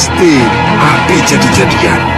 pasti api jadi-jadian.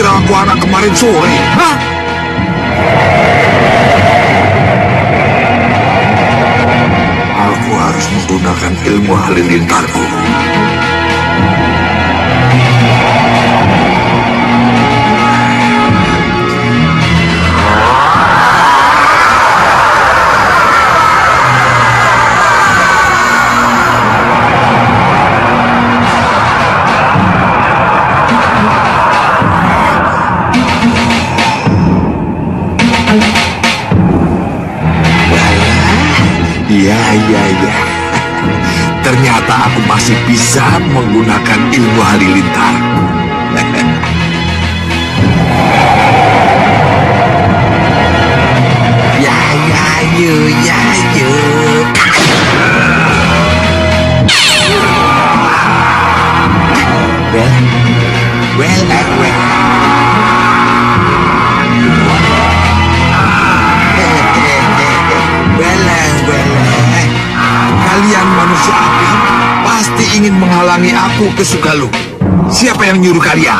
Aku anak kemarin sore. Hah? Aku harus menggunakan ilmu halilintarku. Ya. Ternyata aku masih bisa menggunakan ilmu halilintarku. Yuk. Well. Kalian manusia api pasti ingin menghalangi aku ke Sugalu. Siapa yang nyuruh kalian?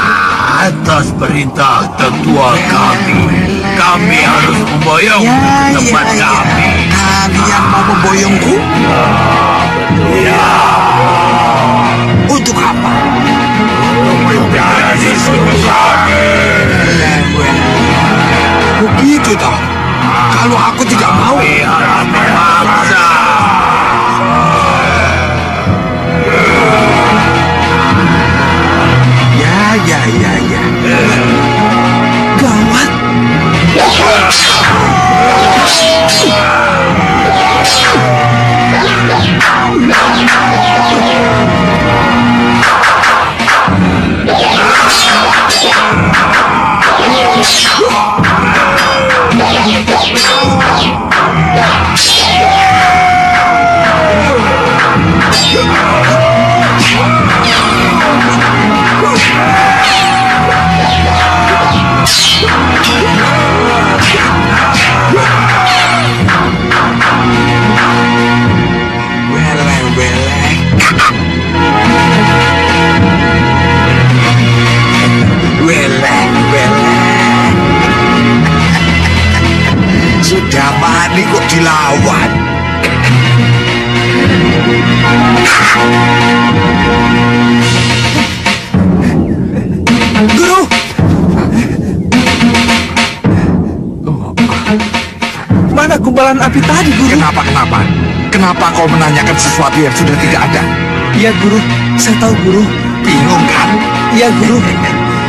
Atas perintah tetua kami harus memboyong ke tempat kami. Kalian mau memboyongku? Ya. Untuk apa? Untuk menjadi suku kami. Begitu toh. Kalau aku tidak mau, harus memaksa. Ya. Gawat. Sudah mati kok dilawan. Guru! Mana gumpalan api tadi, Guru? Kenapa kau menanyakan sesuatu yang sudah tidak ada? Iya, Guru. Saya tahu, Guru. Bingung kan? Iya, Guru.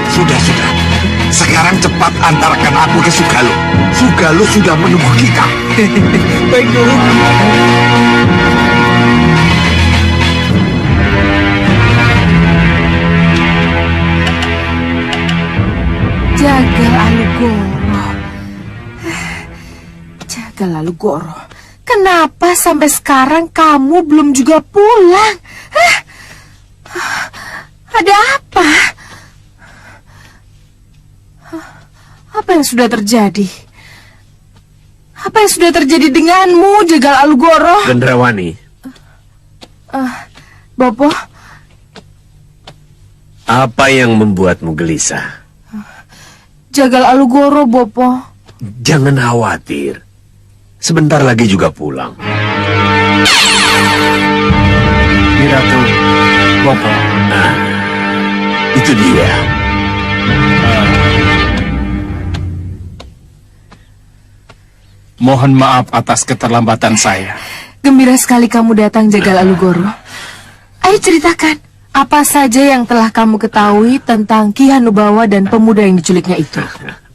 Sudah. Sekarang cepat antarkan aku ke Sugalu. Sugalu sudah menunggu kita. Baik, Guru. Jagal Alugoro, kenapa sampai sekarang kamu belum juga pulang? Ada apa? Apa yang sudah terjadi? Apa yang sudah terjadi denganmu, Jagal Alugoro? Gendrawani. Bopo? Apa yang membuatmu gelisah? Jagal Alugoro, Bopo. Jangan khawatir. Sebentar lagi juga pulang. Ratu, Bopo. Nah, itu dia. Mohon maaf atas keterlambatan saya. Gembira sekali kamu datang, Jagal Alugoro. Ayo ceritakan, apa saja yang telah kamu ketahui tentang Ki Hanubawa dan pemuda yang diculiknya itu?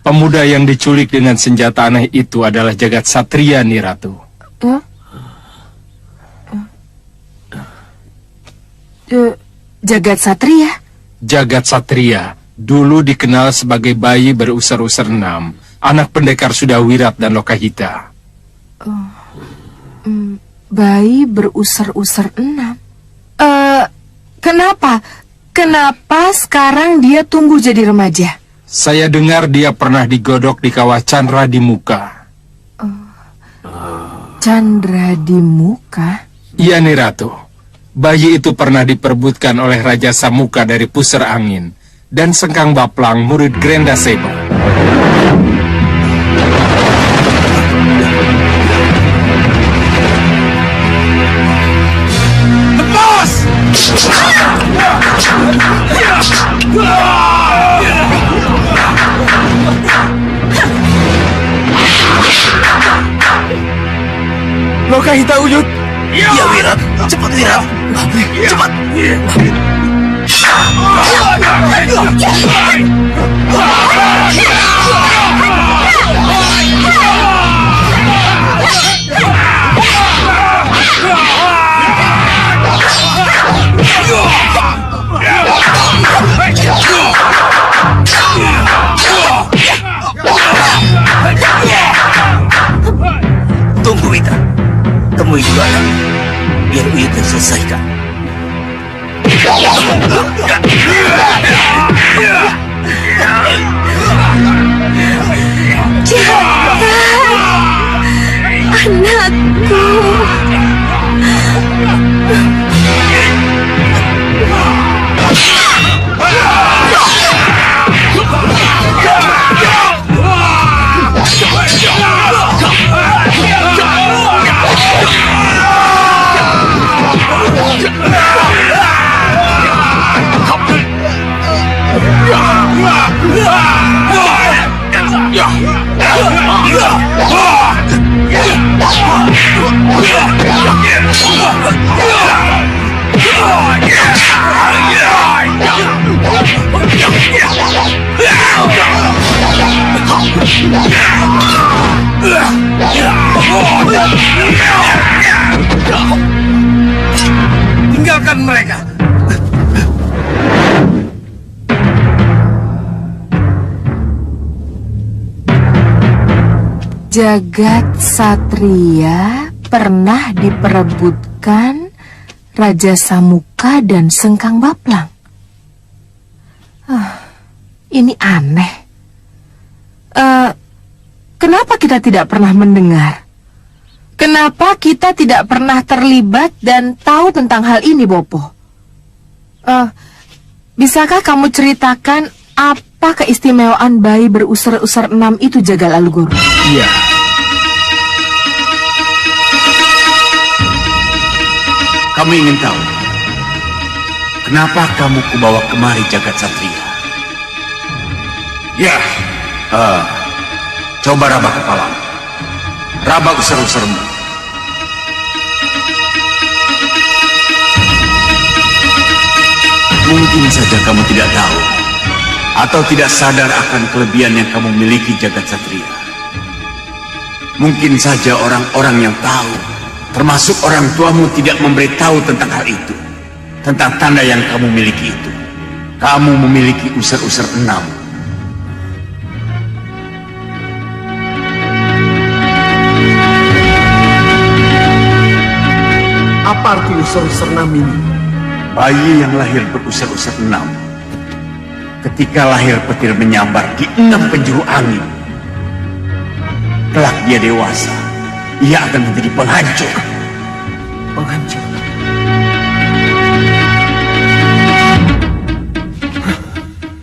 Pemuda yang diculik dengan senjata aneh itu adalah Jagat Satria, Nyi Ratu. Jagat Satria. Jagat Satria dulu dikenal sebagai bayi berusar-usar 6, anak pendekar Sudawirat dan Lokahita. Bayi berusar-usar 6. Kenapa? Kenapa sekarang dia tumbuh jadi remaja? Saya dengar dia pernah digodok di kawah Chandra di muka. Chandra di muka? Iya nih Ratu. Bayi itu pernah diperebutkan oleh Raja Samuka dari Pusar Angin dan Sengkang Baplang, murid Grenda Seba. Lokahita Uyut. Ya Wirat, cepat Wirat. Cepat. Tunggu Wita. Temui dulu anak. Biar Uyut yang selesaikan. Anakku. Tinggalkan mereka. Jagat Satria pernah diperebutkan Raja Samuka dan Sengkang Baplang. Ini aneh. Kenapa kita tidak pernah mendengar? Kenapa kita tidak pernah terlibat dan tahu tentang hal ini, Bopo? Bisakah kamu ceritakan apa keistimewaan bayi berusar-usar 6 itu, Jagal Alugoro? Iya. Kamu ingin tahu kenapa kamu kubawa kemari Jagat Satria? Ya, Coba raba kepalamu. Raba usar-usarmu. Mungkin saja kamu tidak tahu atau tidak sadar akan kelebihan yang kamu miliki Jagat Satria. Mungkin saja orang-orang yang tahu, termasuk orang tuamu, tidak memberitahu tentang hal itu, tentang tanda yang kamu miliki itu. Kamu memiliki usar-usar 6. Apa arti usar-usar 6 ini? Bayi yang lahir berusar-usar 6, ketika lahir petir menyambar di 6 penjuru angin. Kelak dia dewasa, ia akan menjadi penghancur. Penghancur.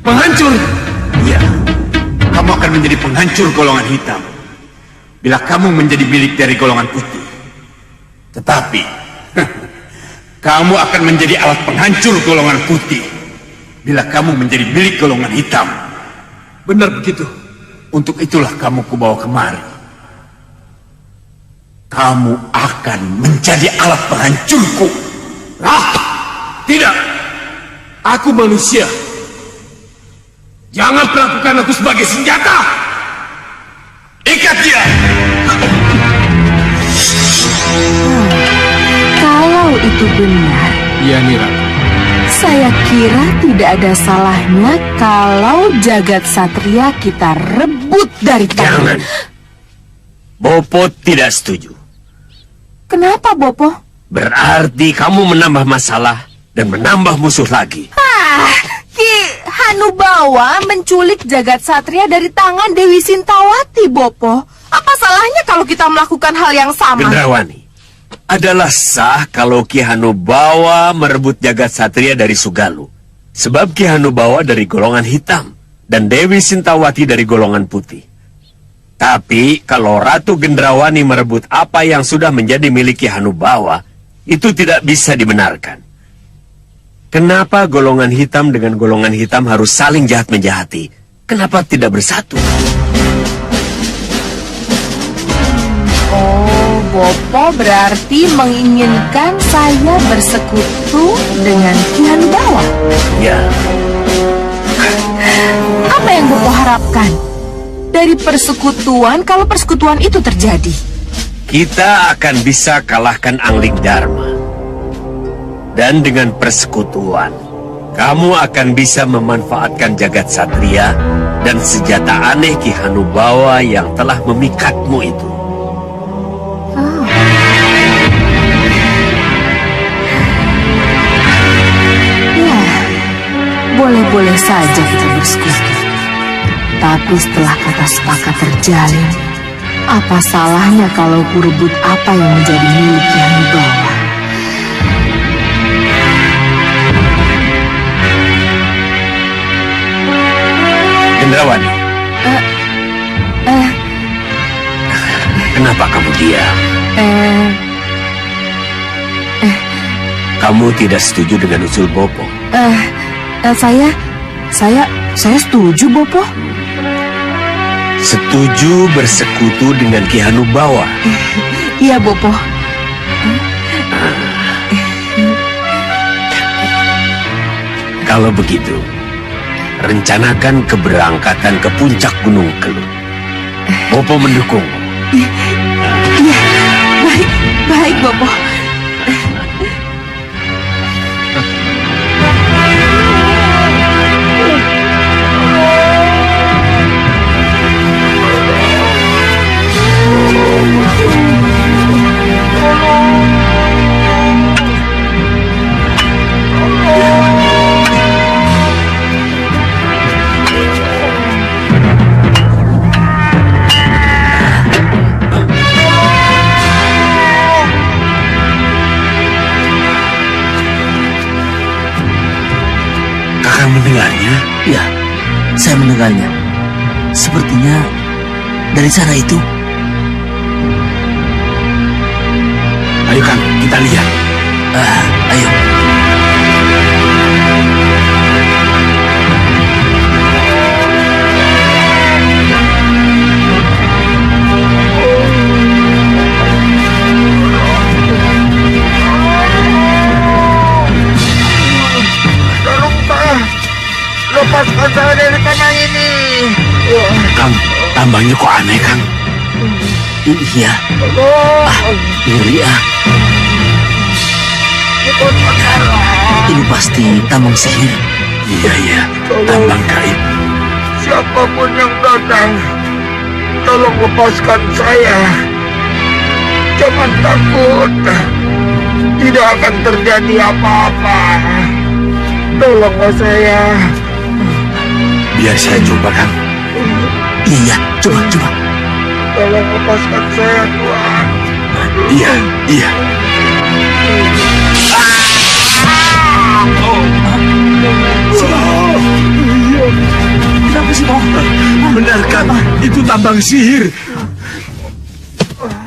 Penghancur? Iya, kamu akan menjadi penghancur golongan hitam bila kamu menjadi milik dari golongan putih. Tetapi kamu akan menjadi alat penghancur golongan putih bila kamu menjadi milik golongan hitam. Benar begitu. Untuk itulah kamu kubawa kemari. Kamu akan menjadi alat penghancurku. Tidak. Aku manusia. Jangan perlakukan aku sebagai senjata. Ikat dia. Kalau itu benar, Iya nih Ratu. Saya kira tidak ada salahnya kalau jagat satria kita rebut dari Jangan. tangan. Bopo tidak setuju. Kenapa, Bopo? Berarti kamu menambah masalah dan menambah musuh lagi. Ki Hanubawa menculik jagat satria dari tangan Dewi Sintawati, Bopo. Apa salahnya kalau kita melakukan hal yang sama? Gendrawani, adalah sah kalau Ki Hanubawa merebut jagat satria dari Sugalu. Sebab Ki Hanubawa dari golongan hitam dan Dewi Sintawati dari golongan putih. Tapi kalau Ratu Gendrawani merebut apa yang sudah menjadi milik Ki Hanubawa, itu tidak bisa dibenarkan. Kenapa golongan hitam dengan golongan hitam harus saling jahat-menjahati? Kenapa tidak bersatu? Oh, Bopo berarti menginginkan saya bersekutu dengan Ki Hanubawa. Ya, Apa yang Bopo harapkan dari persekutuan kalau persekutuan itu terjadi? kita akan bisa kalahkan Angling Dharma. Dan dengan persekutuan, kamu akan bisa memanfaatkan jagat satria dan senjata aneh Ki Hanubawa yang telah memikatmu itu. Ya, boleh-boleh saja kita bersekutu. Tapi setelah kata sepakat terjalin, apa salahnya kalau ku rebut apa yang menjadi milik Ki Hanubawa? Gendrawani, kenapa kamu diam? Kamu tidak setuju dengan usul Bopo? Saya setuju, Bopo. Setuju bersekutu dengan Ki Hanubawa? Iya, Bopo. Kalau begitu, rencanakan keberangkatan ke puncak Gunung Kelut. Bopo mendukung. Iya, baik, Bopo. Kakak mendengarnya? Ya, saya mendengarnya. Sepertinya dari sana itu. Ayo Kang, kita lihat. Ayo. Lepaskan saya dari tanah ini. Kang, tambangnya kok aneh, Kang? Iya. Ngeri ah. Ini pasti tambang sihir. Iya, tambang gaib. Siapapun yang datang, tolong lepaskan saya. Jangan takut. Tidak akan terjadi apa-apa. Tolonglah saya. Biar saya coba, Kang. Iya, coba. Tolong lepaskan saya, Tuhan. Iya. Kenapa sih, Bang? Benar, Kang. Itu tambang sihir.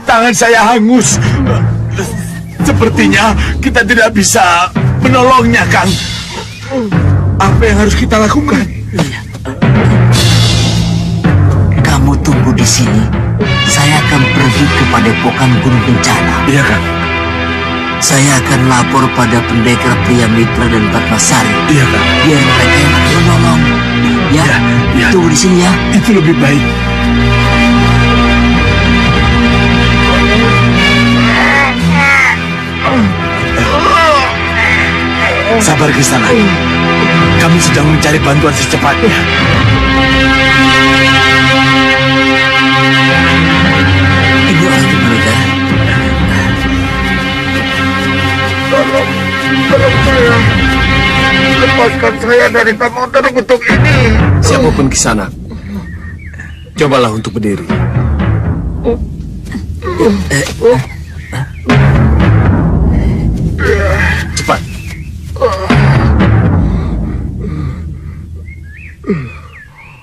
Tangan saya hangus. Sepertinya kita tidak bisa menolongnya, Kang. Apa yang harus kita lakukan? Kamu tunggu di sini. Saya akan pergi ke Padepokan Gunung Bencana. Iya, Kang. Saya akan lapor pada pendekar Pria Mitra dan Patmasari. Iya, Kang. Biar mereka yang akan menolong. Ya, Ya. tunggu di sini ya. Itu lebih baik. Sabar Kisana. Kami sedang mencari bantuan secepatnya. Ibu Angin mereka. Tolong saya. Lepaskan saya dari tamu terkutuk ini. Siapapun Kisana, cobalah untuk berdiri. Cepat.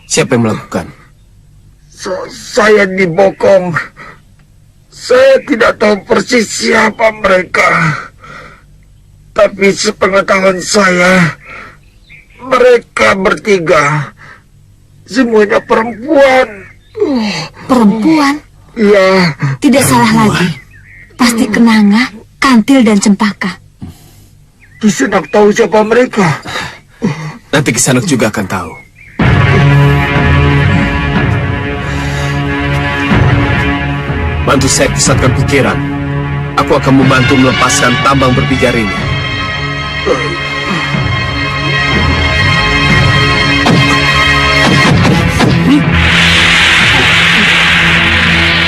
Siapa yang melakukan? Saya dibokong. Saya tidak tahu persis siapa mereka. Tapi sepengetahuan saya, mereka bertiga semuanya perempuan. Perempuan? Ya, Tidak salah lagi. Pasti Kenanga, Kantil, dan Cempaka. Kisanak tahu siapa mereka. Nanti Kisanak juga akan tahu. Bantu saya pusatkan pikiran. Aku akan membantu melepaskan tambang berpijar ini.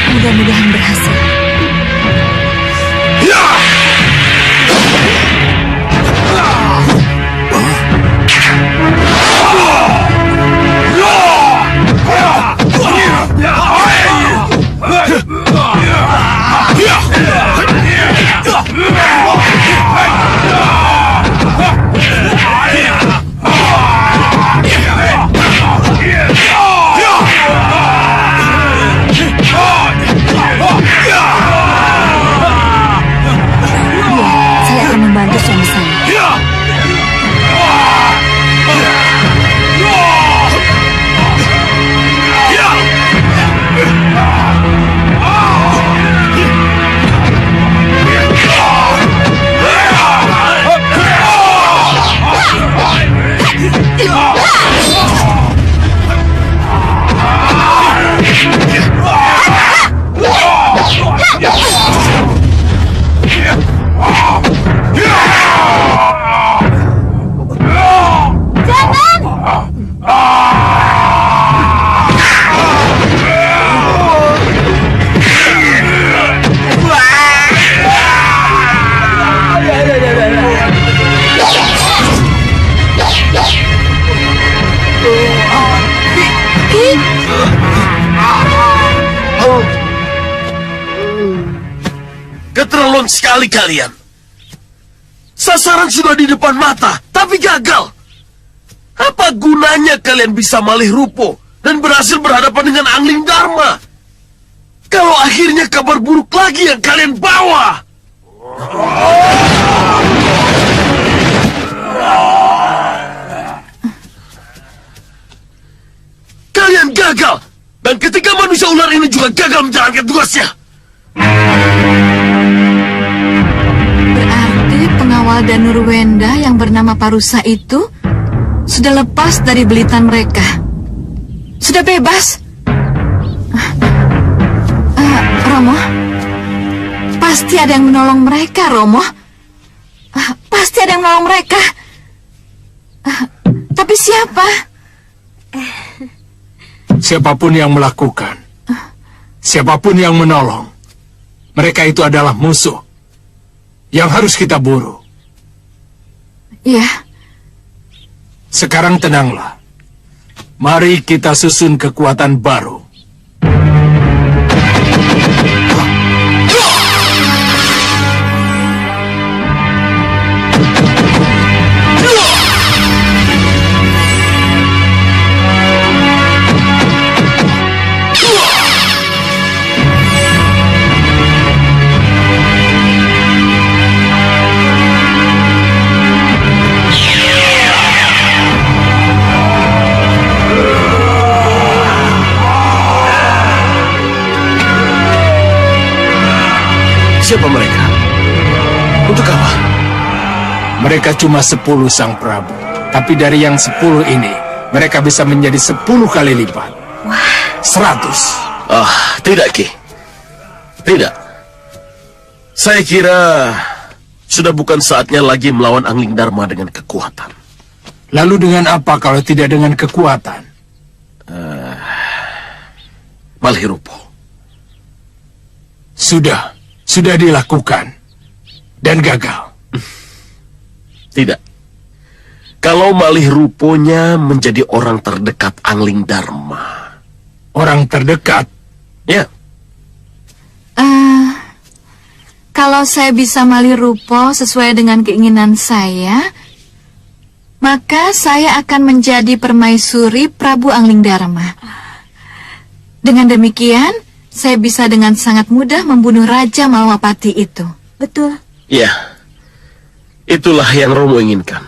Mudah-mudahan berhasil. Saya akan membantu suami saya. Keterlaluan sekali kalian. Sasaran sudah di depan mata, tapi gagal. Apa gunanya kalian bisa malih rupo dan berhasil berhadapan dengan Angling Dharma? Kalau akhirnya kabar buruk lagi yang kalian bawa. Kalian gagal. Dan ketika manusia ular ini juga gagal menjalankan tugasnya. Berarti pengawal Danur Wenda yang bernama Parusa itu sudah lepas dari belitan mereka. Sudah bebas. Romo, pasti ada yang menolong mereka, Romo. Pasti ada yang menolong mereka. Tapi siapa? Siapapun yang melakukan, siapapun yang menolong, mereka itu adalah musuh yang harus kita buru. Ya, Sekarang tenanglah. Mari kita susun kekuatan baru. Siapa mereka? Untuk apa? Mereka cuma 10 Sang Prabu. Tapi dari yang 10 ini, mereka bisa menjadi 10 kali lipat. 100. Tidak, Ki. Tidak. Saya kira Sudah bukan saatnya lagi melawan Angling Dharma dengan kekuatan. Lalu dengan apa kalau tidak dengan kekuatan? Malihirupo. Sudah dilakukan. Dan gagal. Tidak. Kalau Malihiruponya menjadi orang terdekat Angling Dharma. Orang terdekat? Ya. Kalau saya bisa Malihirupo sesuai dengan keinginan saya, maka saya akan menjadi permaisuri Prabu Angling Dharma. Dengan demikian, saya bisa dengan sangat mudah membunuh Raja Malwapati itu. Betul. Ya. Itulah yang Romo inginkan.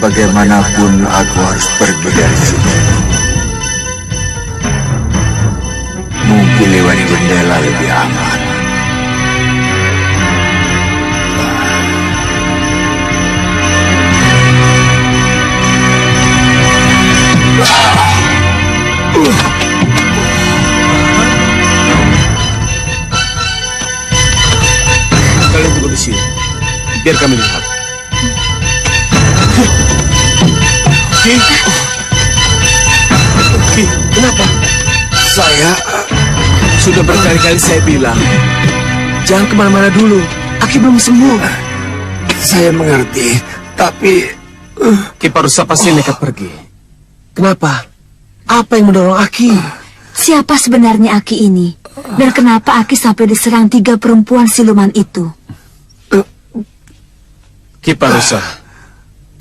Bagaimanapun aku harus pergi dari sini. Mungkin lewat jendela lebih aman. Kalian tunggu di sini. Biar kami lihat. Ki, kenapa? Sudah berkali-kali saya bilang, jangan kemana-mana dulu. Aki belum sembuh. Saya mengerti, tapi Ki Parusa pasti nekat pergi. Kenapa? Apa yang mendorong Aki? Siapa sebenarnya Aki ini? Dan kenapa Aki sampai diserang 3 perempuan siluman itu? Ki Parusa,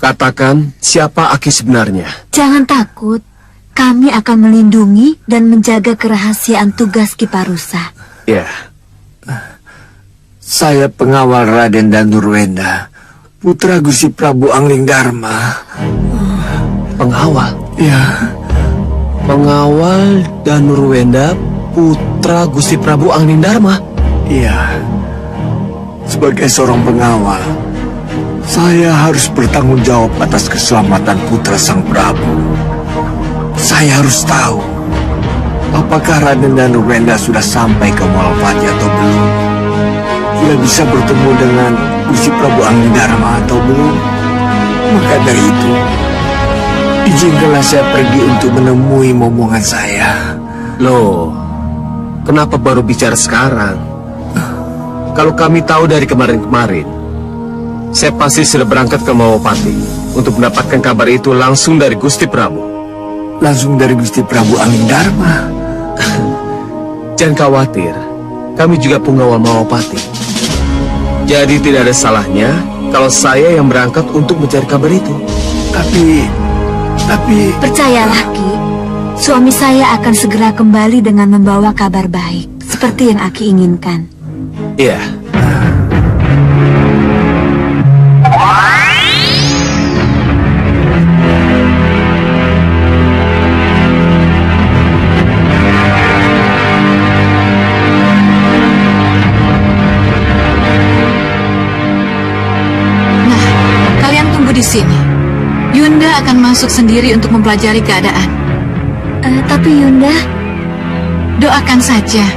katakan siapa Aki sebenarnya. Jangan takut. Kami akan melindungi dan menjaga kerahasiaan tugas Ki Parusa. Ya, saya pengawal Raden Danurwenda, putra Gusti Prabu Angling Dharma. pengawal. Ya, Pengawal Danurwenda, putra Gusti Prabu Angling Dharma. iya. Sebagai seorang pengawal, saya harus bertanggung jawab atas keselamatan putra sang Prabu. Saya harus tahu apakah Raden Danurwenda sudah sampai ke Malwapati atau belum. Sudah bisa bertemu dengan Gusti Prabu Angling Dharma atau belum. Maka dari itu, izinkanlah saya pergi untuk menemui momongan saya. Loh, kenapa baru bicara sekarang? Kalau kami tahu dari kemarin-kemarin, saya pasti sudah berangkat ke Malwapati untuk mendapatkan kabar itu langsung dari Gusti Prabu. Langsung dari Gusti Prabu Angling Dharma. Jangan khawatir, kami juga pengawal Malwapati. Jadi tidak ada salahnya kalau saya yang berangkat untuk mencari kabar itu. Tapi... Percayalah Ki, suami saya akan segera kembali dengan membawa kabar baik, seperti yang Aki inginkan. Iya. Nah, kalian tunggu di sini. Yunda akan masuk sendiri untuk mempelajari keadaan. Tapi Yunda, Doakan saja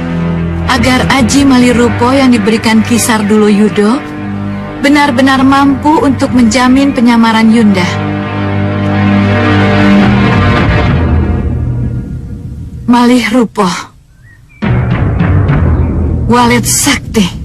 agar Aji Malihirupo yang diberikan Kisar Dulu Yudo benar-benar mampu untuk menjamin penyamaran Yunda. Malihirupo, Walet Sakti.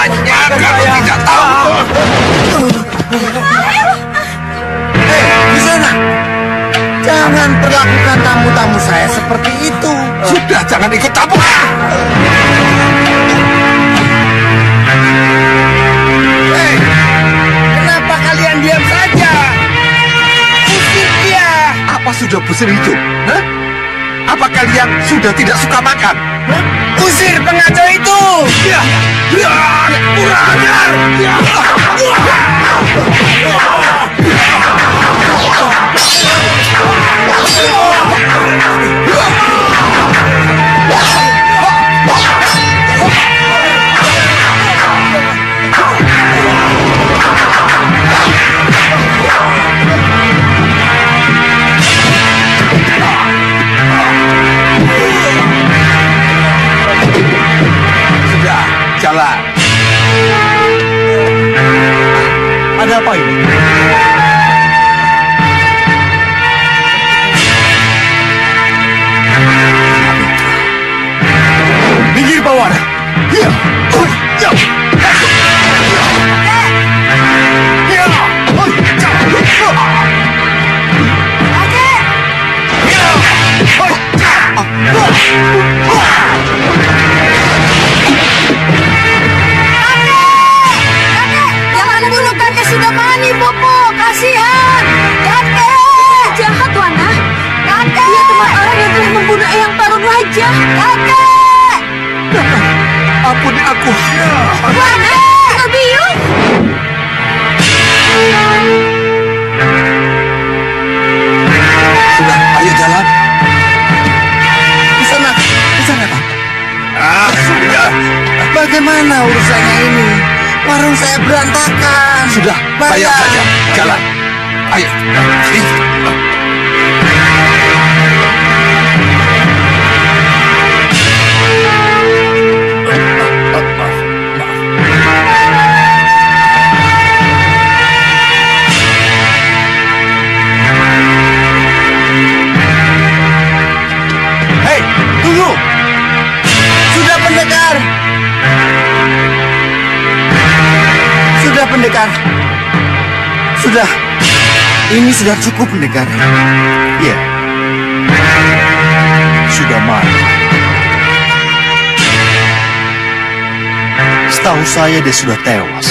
Semuanya kamu tidak tahu. Di sana. Jangan perlakukan tamu-tamu saya seperti itu. Sudah, jangan ikut campur. Hei, kenapa kalian diam saja? Usir dia. Apa sudah bosan hidup? Hah? Apa kalian sudah tidak suka makan? Hah? Usir pengacau itu. Ya, ya, kurang ajar. Ya. Sudah, jalan. Ada apa ini? Minggir bawah. Ya. Ya. Ya. Jangan bunuh kakek sudah mani, Bopo. Kasihan. Kakek. Jahat, Wana. Kakek. Dia teman orang yang telah membunuh Eyang Parun Raja. Kakek. Ampuni aku. Wana. Ngebiung. Sudah, ayo jalan. Di sana, Pak. Sudah. Bagaimana urusannya ini? Warung saya berantakan. Sudah, bayar saja. Jalan. Ayo. Sini. Hei, tunggu. Sudah pendekar. Sudah pendekar. Sudah. Ini sudah cukup pendekar. Iya. Sudah marah. Setahu saya dia sudah tewas.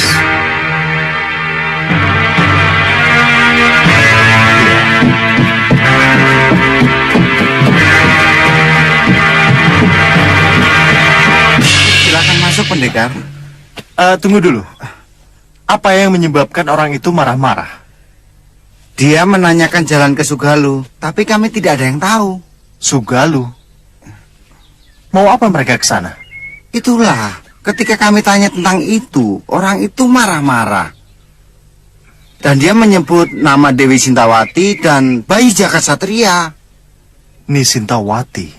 Silakan masuk pendekar. Tunggu dulu. Apa yang menyebabkan orang itu marah-marah? Dia menanyakan jalan ke Sugalu, tapi kami tidak ada yang tahu. Sugalu. Mau apa mereka ke sana? Itulah, ketika kami tanya tentang itu, orang itu marah-marah. Dan dia menyebut nama Dewi Sintawati dan bayi Jagat Satria. Nisintawati.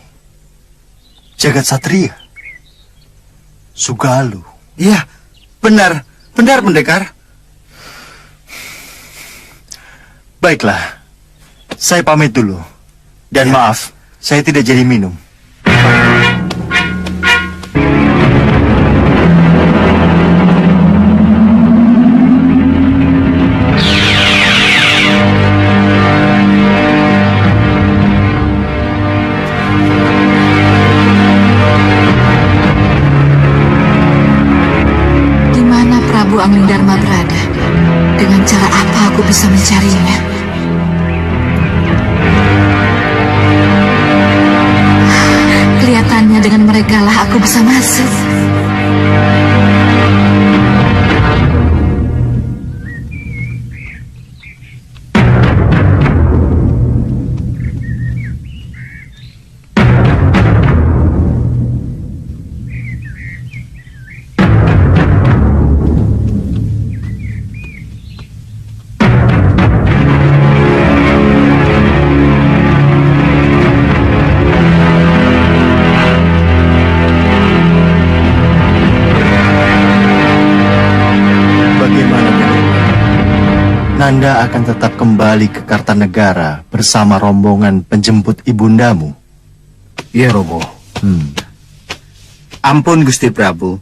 Jagat Satria. Sugalu. Iya, benar pendekar. Baiklah. Saya pamit dulu. Dan maaf, saya tidak jadi minum. Di mana Prabu Anglingdarma berada? Dengan cara apa aku bisa mencarinya? Kelihatannya dengan mereka lah aku bisa masuk. Nanda akan tetap kembali ke Kartanegara bersama rombongan penjemput ibundamu. Iya, Romo. Ampun, Gusti Prabu.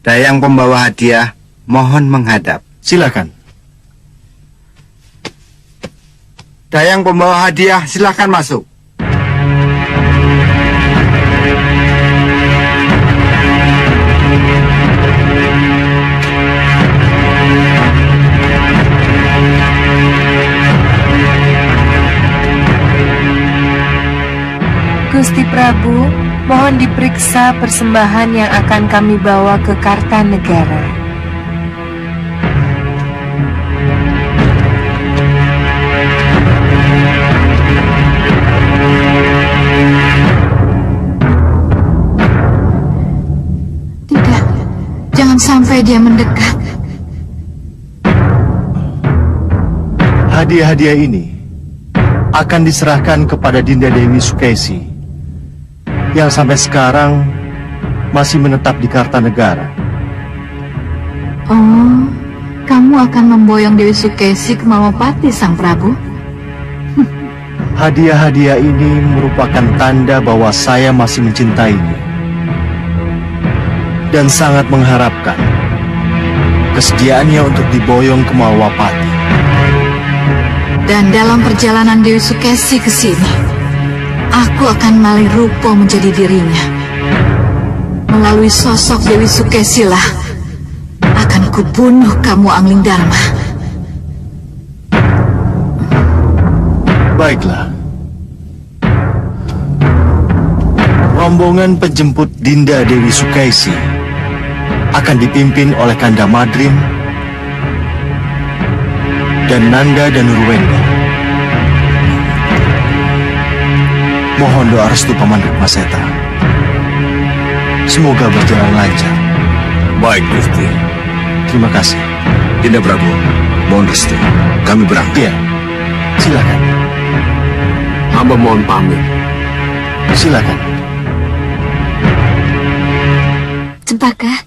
Dayang pembawa hadiah, mohon menghadap. Silakan. Dayang pembawa hadiah, silakan masuk. Gusti Prabu, mohon diperiksa persembahan yang akan kami bawa ke Kartanegara. Tidak, jangan sampai dia mendekat. Hadiah-hadiah ini akan diserahkan kepada Dinda Dewi Sukesi yang sampai sekarang masih menetap di Kartanegara. Oh, kamu akan memboyong Dewi Sukesi ke Malopati, Sang Prabu? Hadiah-hadiah ini merupakan tanda bahwa saya masih mencintainya dan sangat mengharapkan kesediaannya untuk diboyong ke Malwapati. Dan dalam perjalanan Dewi Sukesi ke sini, aku akan malih rupa menjadi dirinya. Melalui sosok Dewi Sukesi lah akan kubunuh kamu, Angling Dharma. Baiklah. Rombongan penjemput Dinda Dewi Sukesi akan dipimpin oleh Kanda Madrim dan Nanda dan Nurwenda. Mohon doa restu Paman Rukmaseta. Semoga berjalan lancar. Baik, Gusti. Terima kasih. Dinda Prabu, mohon restu. Kami berangkat. Iya, silakan. Hamba mohon pamit. Silakan. Cempaka,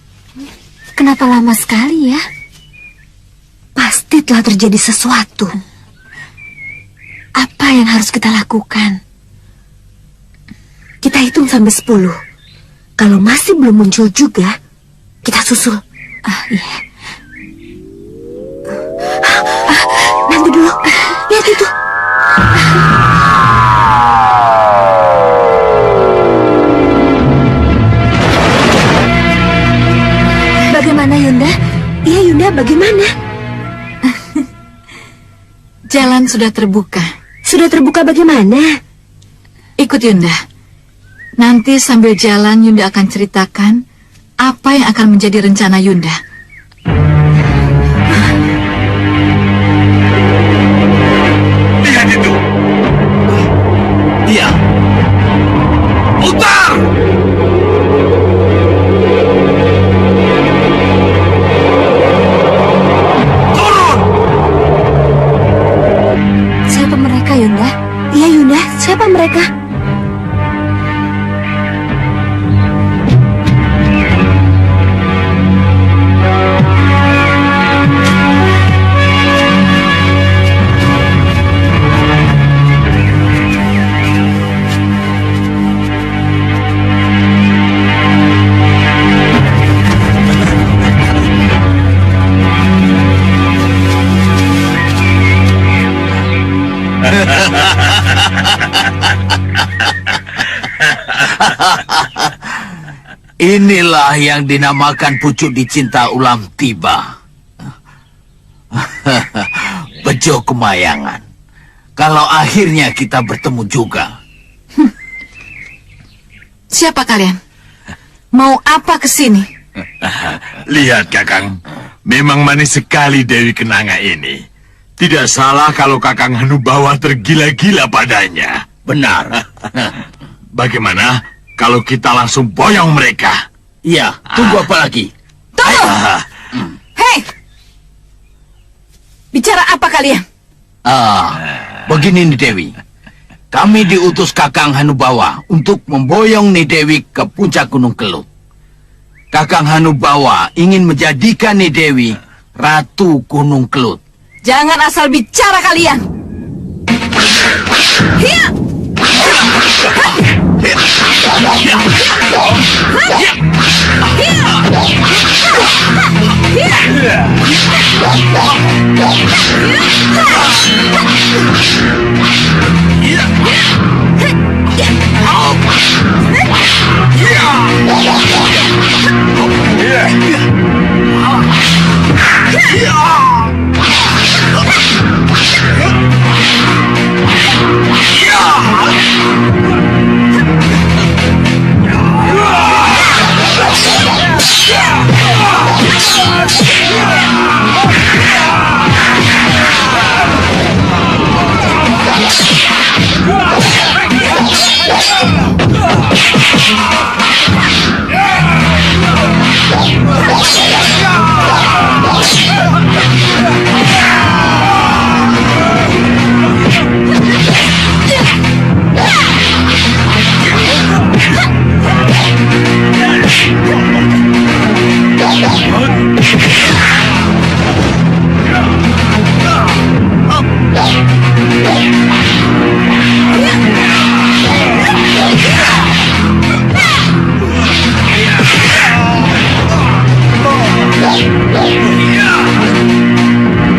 kenapa lama sekali ya? Pasti telah terjadi sesuatu. Apa yang harus kita lakukan? Kita hitung sampai 10. Kalau masih belum muncul juga, kita susul. Iya. Nanti dulu. Lihat itu. Bagaimana, Yunda? Iya, Yunda, bagaimana? Jalan sudah terbuka. Sudah terbuka bagaimana? Ikut Yunda. Nanti sambil jalan Yunda akan ceritakan apa yang akan menjadi rencana Yunda. Lihat itu. Dia. Putar! Turun! Siapa mereka, Yunda? Iya, Yunda. Siapa mereka? Inilah yang dinamakan pucuk dicinta ulam tiba. Bejo kemayangan. Kalau akhirnya kita bertemu juga. Siapa kalian? Mau apa kesini? Lihat, Kakang. Memang manis sekali Dewi Kenanga ini. Tidak salah kalau Kakang Hanubawa tergila-gila padanya. Benar. Bagaimana kalau kita langsung boyong mereka? Iya, tunggu apa lagi? Tunggu! Hei! Bicara apa kalian? Begini nih Dewi. Kami diutus Kakang Hanubawa untuk memboyong nih Dewi ke puncak Gunung Kelut. Kakang Hanubawa ingin menjadikan nih Dewi Ratu Gunung Kelut. Jangan asal bicara kalian. Hiya!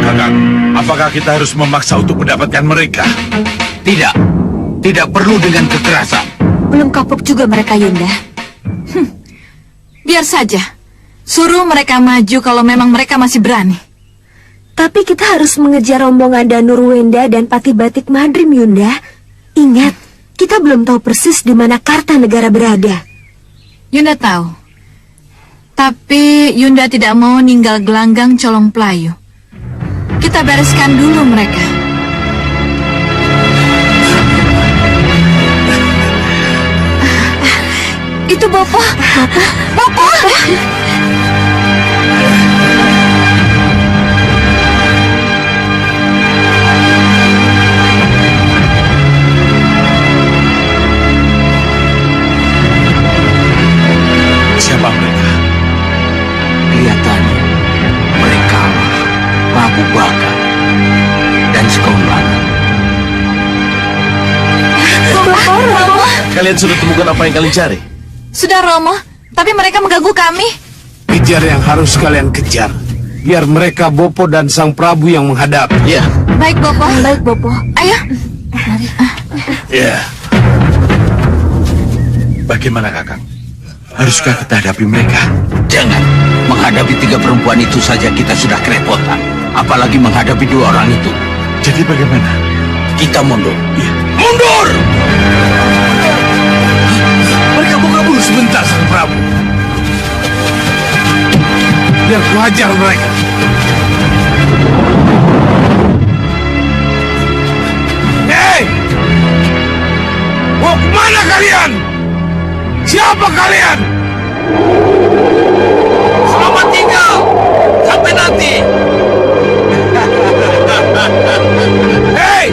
Kakang, apakah kita harus memaksa untuk mendapatkan mereka? Tidak. Tidak perlu dengan kekerasan. Belum kapok juga mereka, Yunda. Biar saja. Suruh mereka maju kalau memang mereka masih berani. Tapi kita harus mengejar rombongan Danurwenda dan Pati Batik Madrim, Yunda. Ingat, kita belum tahu persis di mana Kartanegara berada. Yunda tahu. Tapi Yunda tidak mau ninggal gelanggang Colong Pelayu. Kita bereskan dulu mereka. Itu Bopo. Bopo. Siapa mereka? Kelihatannya mereka Prabu Baka dan Sekombang. Romo. Kalian sudah temukan apa yang kalian cari? Sudah, Romo. Tapi mereka mengganggu kami. Kejar yang harus kalian kejar. Biar mereka Bopo dan Sang Prabu yang menghadapi. Ya. Baik, Bopo. Baik, Bopo. Ayo. Ya. Bagaimana, Kakang? Haruskah kita hadapi mereka? Jangan. Menghadapi 3 perempuan itu saja kita sudah kerepotan. Apalagi menghadapi 2 orang itu. Jadi bagaimana? Kita mundur. Ya. Mundur! Mereka mau kabur sebentar, Sang Prabu. Biar ku hajar mereka. Hei! Mau kemana kalian? Siapa kalian? Selamat tinggal! Sampai nanti! Hei!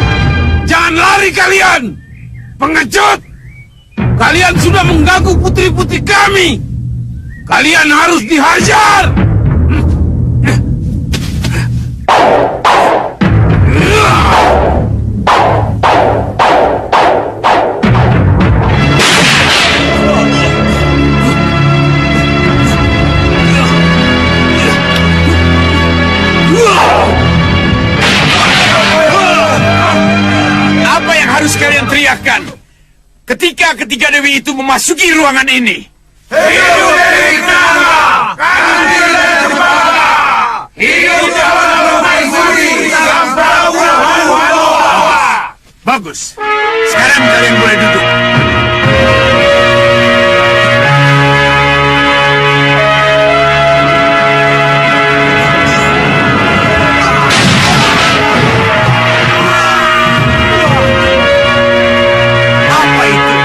Jangan lari kalian! Pengecut! Kalian sudah mengganggu putri-putri kami! Kalian harus dihajar! Apa yang harus kalian teriakkan ketika ketiga dewi itu memasuki ruangan ini? Hidup Dewi Kenanga! Kami tidak terbangga! Hidup Calon Permaisuri Sang Prabu Hanubawa! Bagus. Sekarang kalian boleh duduk. Apa itu?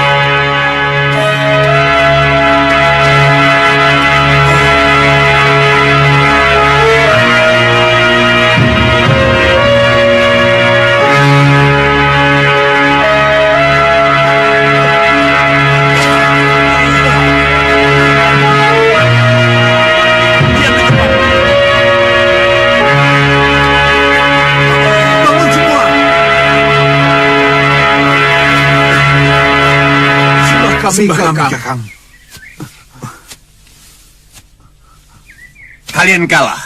Kakang. Kalian kalah.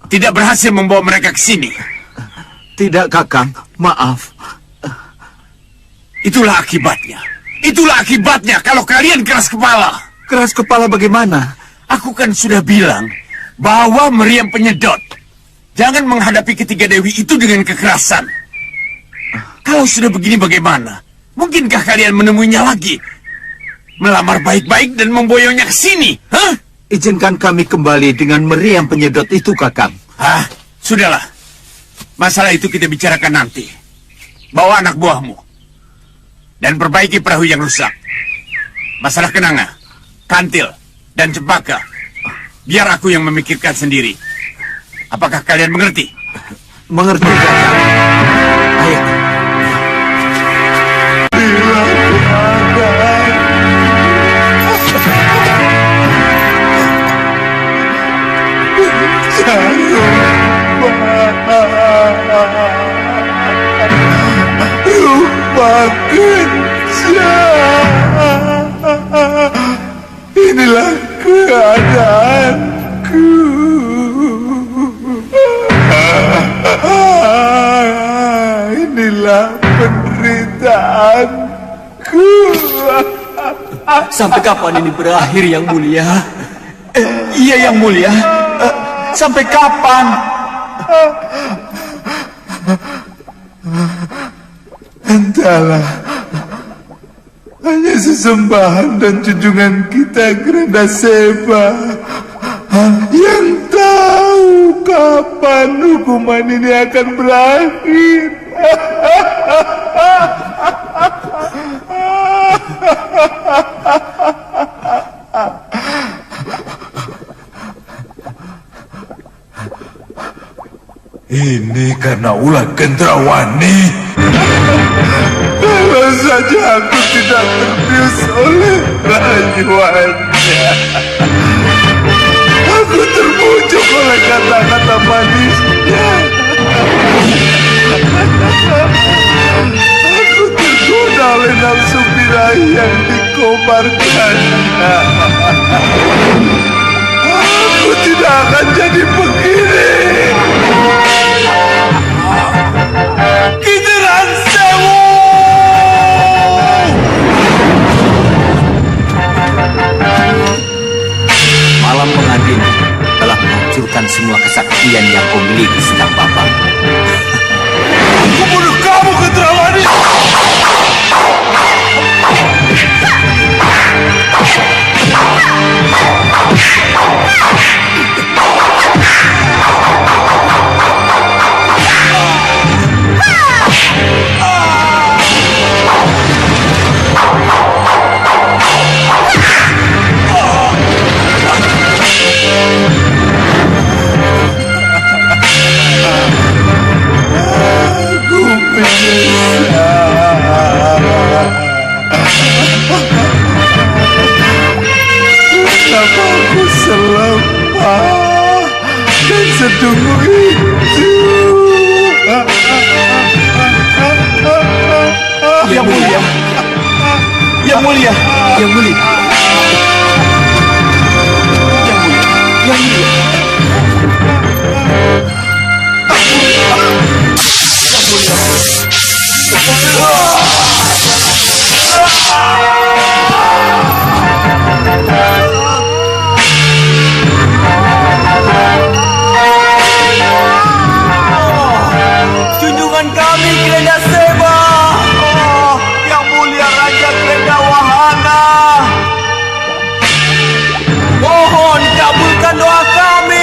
Tidak berhasil membawa mereka ke sini. Tidak, Kakang. Maaf. Itulah akibatnya. Itulah akibatnya kalau kalian keras kepala. Keras kepala bagaimana? Aku kan sudah bilang bahwa meriam penyedot. Jangan menghadapi ketiga dewi itu dengan kekerasan. Kalau sudah begini bagaimana? Mungkinkah kalian menemuinya lagi? Melamar baik-baik dan memboyongnya ke sini? Hah? Izinkan kami kembali dengan meriam penyedot itu, Kakang. Hah? Sudahlah. Masalah itu kita bicarakan nanti. Bawa anak buahmu. Dan perbaiki perahu yang rusak. Masalah kenanga, kantil, dan cempaka. Biar aku yang memikirkan sendiri. Apakah kalian mengerti? Mengerti, Kakang. Ayo. Inilah keadaanku. Inilah penderitaanku. Sampai kapan ini berakhir, Yang Mulia? Iya, Yang Mulia. Sampai kapan? Entahlah. Hanya sesembahan dan junjungan kita Gradaseba yang tahu kapan hukuman ini akan berakhir. Ini karena ulah Gendrawani. Kalau saja aku tidak terbius oleh rayuannya. Aku terbujuk oleh kata-kata manisnya. Aku tergoda oleh nafsu birahi yang dikobarkannya. Aku tidak akan jadi begini. Kideran Sewu! Malam pengantin telah menghancurkan semua kesaktian yang kau miliki sedang bapak. Aku bunuh kamu, Gendrawani! Aku menyesal. Kenapa aku selemah dan sedungu itu? Yang Mulia. Yang Mulia. Yang Mulia. Yang Mulia. Yang Mulia. Junjungan kami Gradaseba. Yang Mulia Raja Grendawahana. Mohon kabulkan doa kami.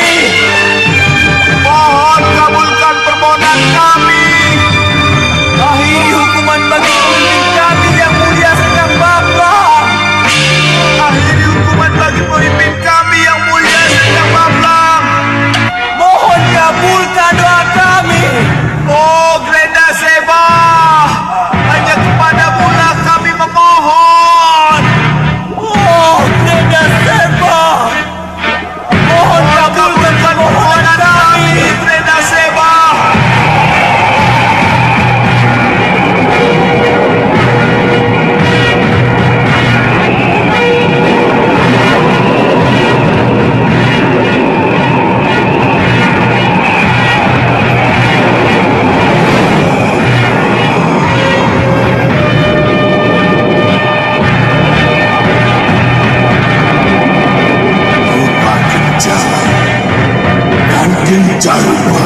Jarwa,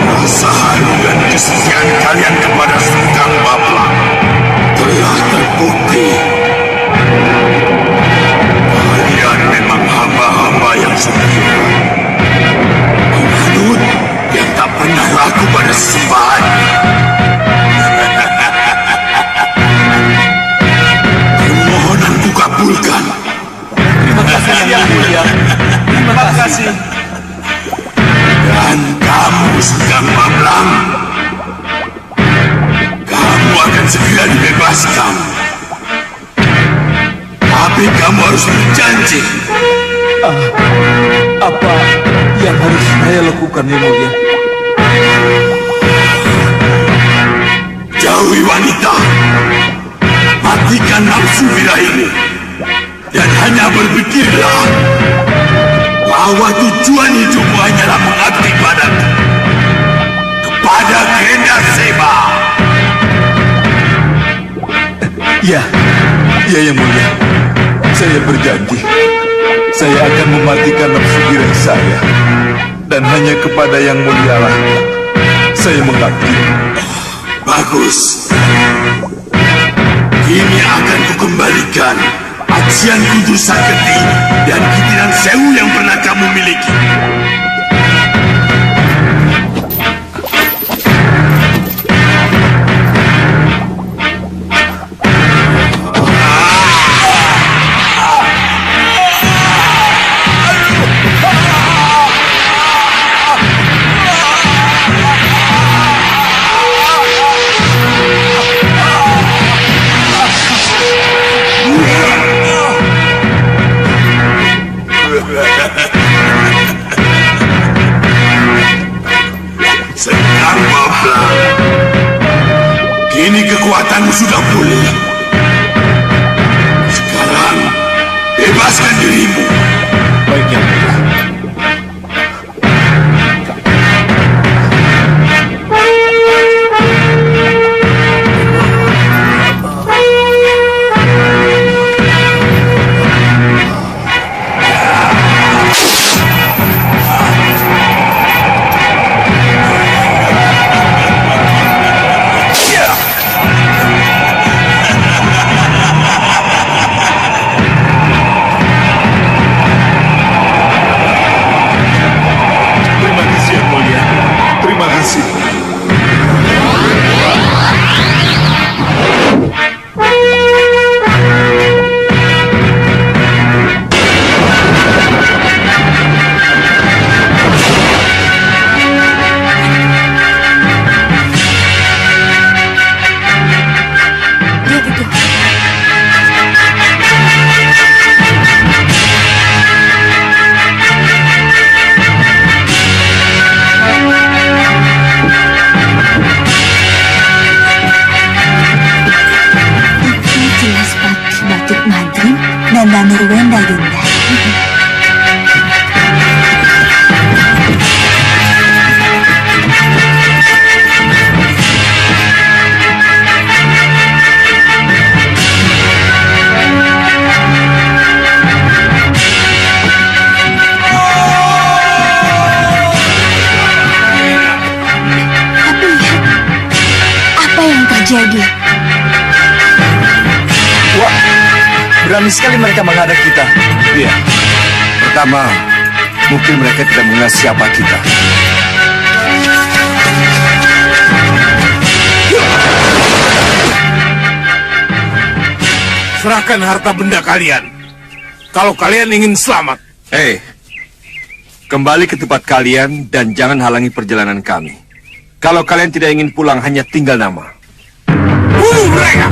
rasa haru dan kesetiaan kalian kepada Sungkang Bablang telah terbukti. Kalian memang hamba-hamba yang setia, penganut yang tak pernah ragu pada sesembahan. Permohonanku kabulkan. Terima kasih yang mulia. Terima kasih. Dan kamu, Sungkang Bablang, kamu akan segera dibebaskan. Tapi kamu harus berjanji. Apa yang harus saya lakukan, Yang Mulia? Jauhi wanita, matikan nafsu birahimu, dan hanya berpikirlah bahwa tujuan hidupmu hanyalah mengabdi padaku, kepada Genda Seba. Ya, Yang Mulia. Saya berjanji, saya akan mematikan nafsu diri saya, dan hanya kepada Yang Mulia lah saya mengabdi. Bagus. Kini akan kukembalikan ajian Kudu Saketi dan Kitiran Sewu yang pernah kamu miliki. Sungkang Bablang, kini kekuatanmu sudah pulih. Sekarang bebaskan dirimu. Baik, Yang Mulia. Terima kasih, Yang Mulia. Terima kasih. Dia gitu. Itu jelas batik Madrim dan Danurwenda, Yunda. Tapi lihat, apa yang terjadi? Wah, berani sekali mereka menghadap kita. Iya. Pertama, mungkin mereka tidak mengenal siapa kita. Serahkan harta benda kalian. Kalau kalian ingin selamat. Hei, kembali ke tempat kalian dan jangan halangi perjalanan kami. Kalau kalian tidak ingin pulang, hanya tinggal nama. Bunuh mereka!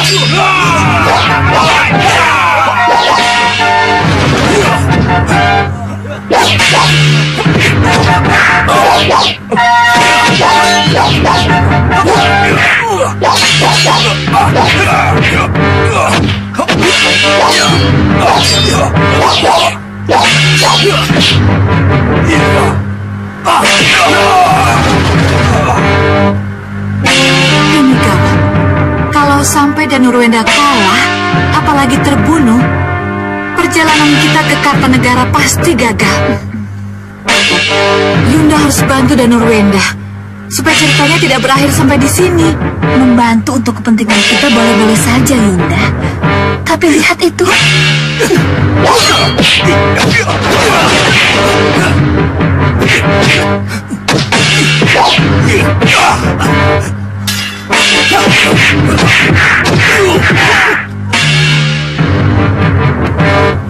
Ini gawat. Kalau sampai Danurwenda kalah, apalagi terbunuh, perjalanan kita ke Kartanegara pasti gagal. Yunda harus bantu Danurwenda supaya ceritanya tidak berakhir sampai di sini. Membantu untuk kepentingan kita boleh-boleh saja, Yunda. Tapi lihat itu.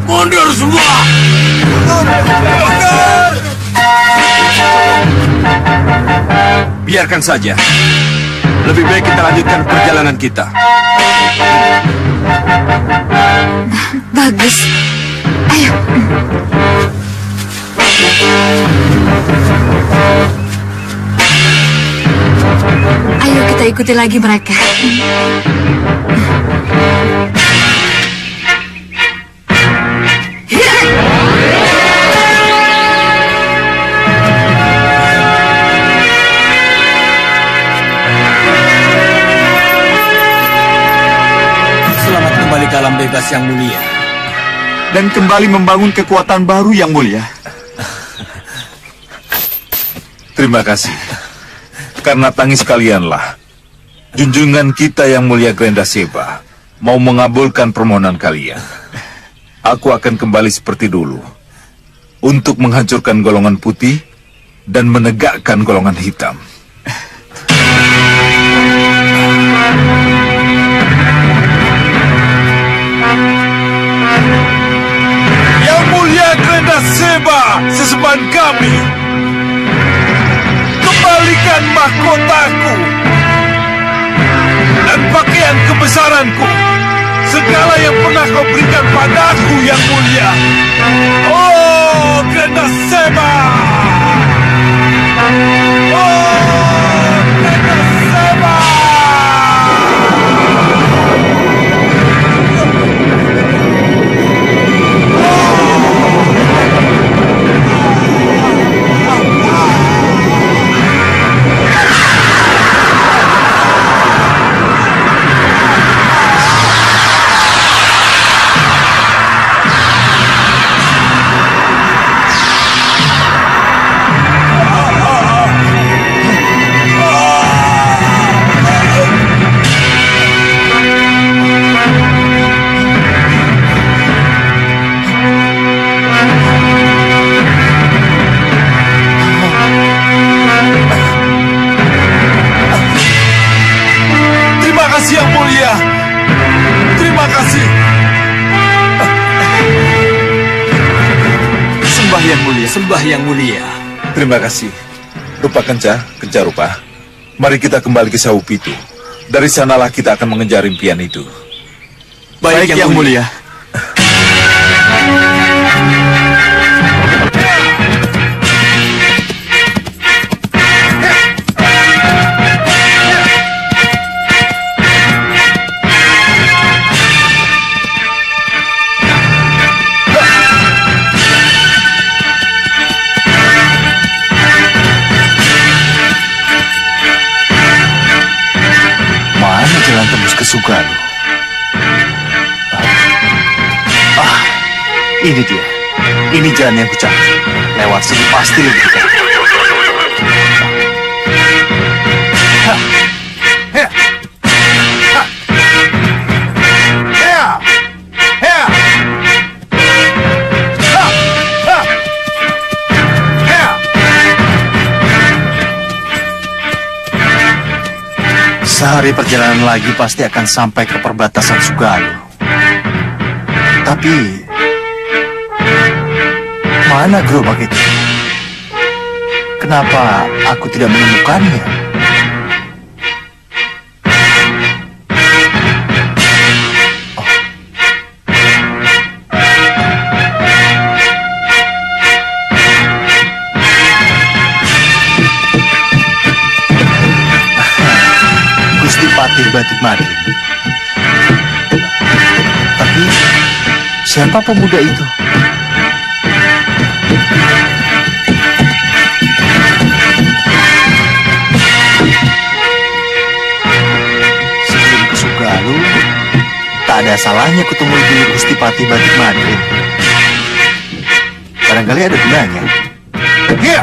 Mundur semua! Biarkan saja. Lebih baik kita lanjutkan perjalanan kita. Bagus. Ayo. Ayo kita ikuti lagi mereka. Selamat kembali ke alam bebas yang mulia. Dan kembali membangun kekuatan baru yang mulia. Terima kasih. Karena tangis kalianlah, junjungan kita yang mulia Grendaseba mau mengabulkan permohonan kalian. Aku akan kembali seperti dulu untuk menghancurkan golongan putih dan menegakkan golongan hitam. Yang mulia Grendaseba, sesembahan kami, kembalikan mahkotaku dan pakaian kebesaranku, segala yang pernah kau berikan padaku yang mulia. Oh, Grendaseba! Oh, Grendaseba! Yang mulia, terima kasih. Sembah yang mulia, Sembah yang mulia. terima kasih. Rupa Kenca Rupa. Mari kita kembali ke Saupitu. Dari sanalah kita akan mengejar impian itu. Baik yang mulia. Jalan tembus ke Sugalu. Ini dia. Ini jalan yang kucari. Lewat sini pasti lebih dekat. Sehari perjalanan lagi pasti akan sampai ke perbatasan Sugalu. Tapi mana gerobak itu? Kenapa aku tidak menemukannya? Batik Madrim. Tapi siapa pemuda itu? Sebelum ke Sugalu, tak ada salahnya kutemui dulu Gusti Patih Batik Madrim. Barangkali ada gunanya. Iya.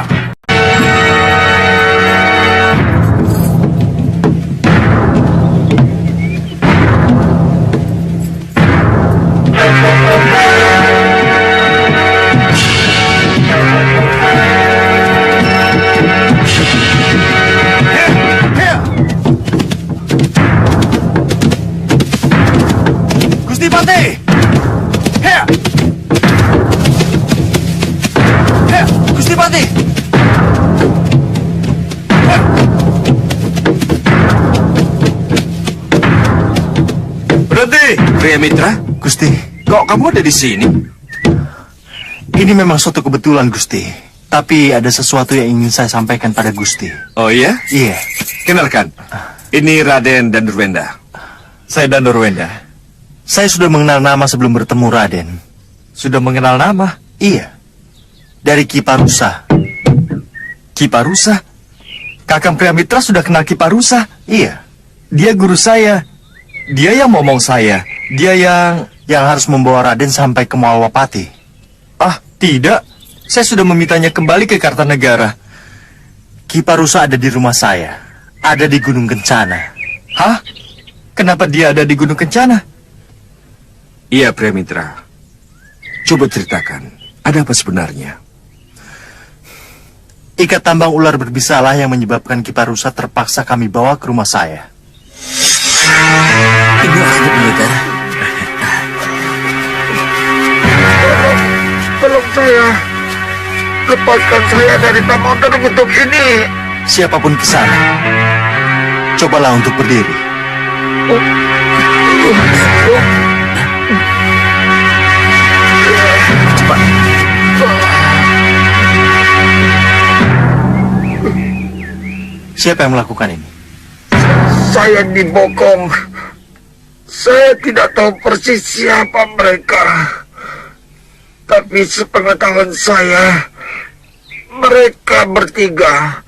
Gusti Patih! Hea! Hea! Gusti Patih! Hea! Berhenti, pria mitra. Gusti, Kok kamu ada di sini? ini memang suatu kebetulan, Gusti. Tapi ada sesuatu yang ingin saya sampaikan pada Gusti. Oh iya? Iya. Kenalkan, ini Raden Danurwenda. Saya Danurwenda. Saya sudah mengenal nama sebelum bertemu Raden. Sudah mengenal nama? Iya. Dari Ki Parusa. Ki Parusa? Kakang Priamitra sudah kenal Ki Parusa? Iya. Dia guru saya. Dia yang momong saya. Dia yang Yang harus membawa Raden sampai ke Malwapati. Ah, tidak. Saya sudah memintanya kembali ke Kartanegara. Ki Parusa ada di rumah saya. Ada di Gunung Kencana. Hah? Kenapa dia ada di Gunung Kencana? Iya, pria mitra. Coba ceritakan, ada apa sebenarnya? Ikat tambang ular berbisalah yang menyebabkan Ki Parusa terpaksa kami bawa ke rumah saya. Ini aja, pendekar. Tolong saya. Lepaskan saya dari tambang terkutuk ini. Siapapun ke sana, cobalah untuk berdiri. Cepat. Siapa yang melakukan ini? Saya dibokong. Saya tidak tahu persis siapa mereka. Tapi sepengetahuan saya, mereka bertiga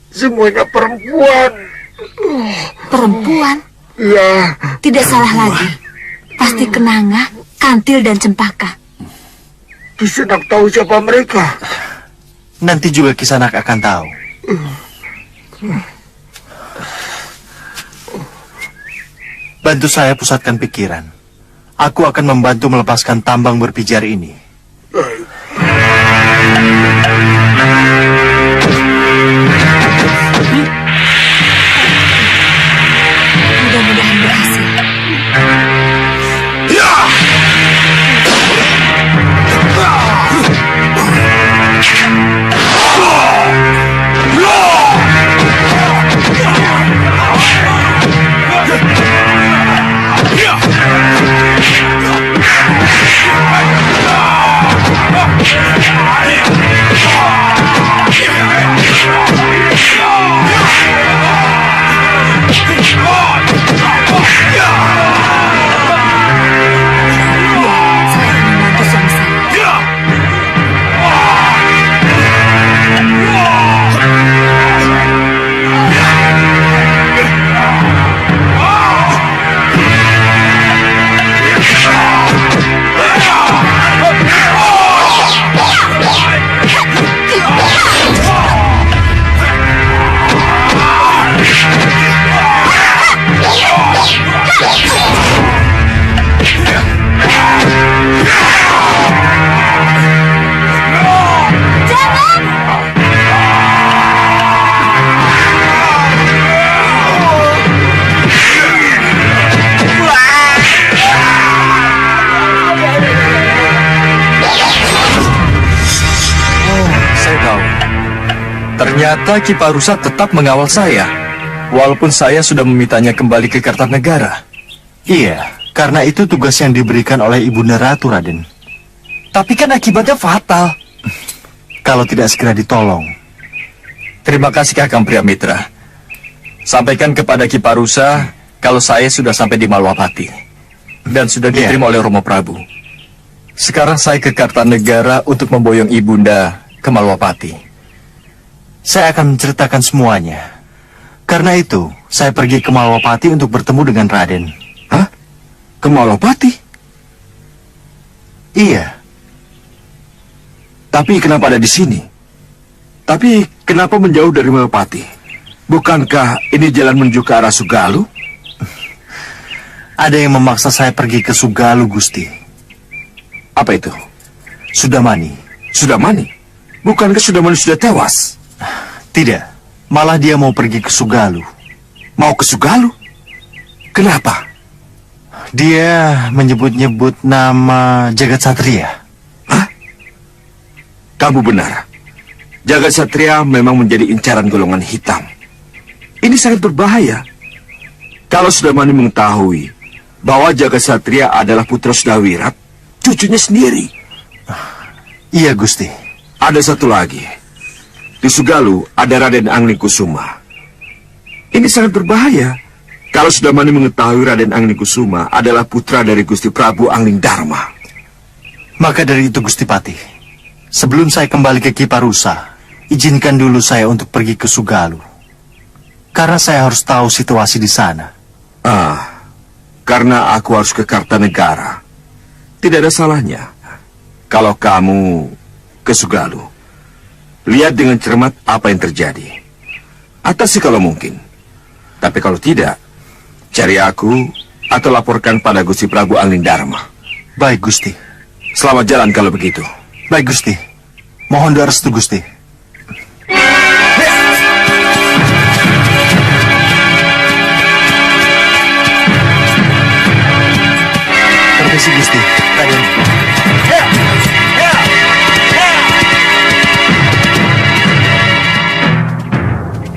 semuanya perempuan. Perempuan? Ya, Tidak salah lagi. Pasti Kenanga, Kantil, dan Cempaka. Kisanak tahu siapa mereka. Nanti juga Kisanak akan tahu. Bantu saya pusatkan pikiran. Aku akan membantu melepaskan tambang berpijar ini. Mudah-mudahan berhasil. Saya akan membantu suami saya. Saya tahu. Ternyata Ki Parusa tetap mengawal saya. Walaupun saya sudah memintanya kembali ke Kartanegara. Iya, karena itu tugas yang diberikan oleh Ibunda Ratu, Raden. Tapi kan akibatnya fatal. Kalau tidak segera ditolong. Terima kasih Kakang Priamitra. Sampaikan kepada Ki Parusa kalau saya sudah sampai di Malwapati dan sudah diterima oleh Romo Prabu. Sekarang saya ke Kartanegara untuk memboyong ibunda ke Malwapati. Saya akan menceritakan semuanya. Karena itu, saya pergi ke Malwapati untuk bertemu dengan Raden. Hah? Ke Malwapati? Iya. Tapi kenapa ada di sini? Tapi kenapa menjauh dari Malwapati? Bukankah ini jalan menuju ke arah Sugalu? Ada yang memaksa saya pergi ke Sugalu, Gusti. Apa itu? Sudamani. Sudamani? Bukankah Sudamani sudah tewas? Tidak. Malah dia mau pergi ke Sugalu. Mau ke Sugalu? Kenapa? Dia menyebut-nyebut nama Jagat Satria. Hah? Kamu benar. Jagat Satria memang menjadi incaran golongan hitam. Ini sangat berbahaya. Kalau Sudamani mengetahui bahwa Jagat Satria adalah putra Sudawirat, cucunya sendiri. Iya, Gusti. Ada satu lagi. Di Sugalu ada Raden Angling Kusuma. Ini sangat berbahaya. Kalau Sudamani mengetahui Raden Angling Kusuma adalah putra dari Gusti Prabu Angling Dharma. Maka dari itu, Gusti Patih, sebelum saya kembali ke Kiparusa, izinkan dulu saya untuk pergi ke Sugalu. Karena saya harus tahu situasi di sana. Karena aku harus ke Kartanegara. Tidak ada salahnya kalau kamu ke Sugalu. Lihat dengan cermat apa yang terjadi. Atasi kalau mungkin. Tapi kalau tidak, cari aku atau laporkan pada Gusti Prabu Angling Dharma. Baik, Gusti. Selamat jalan kalau begitu. Baik, Gusti. Mohon doa restu, Gusti. Permisi, Gusti. Raden.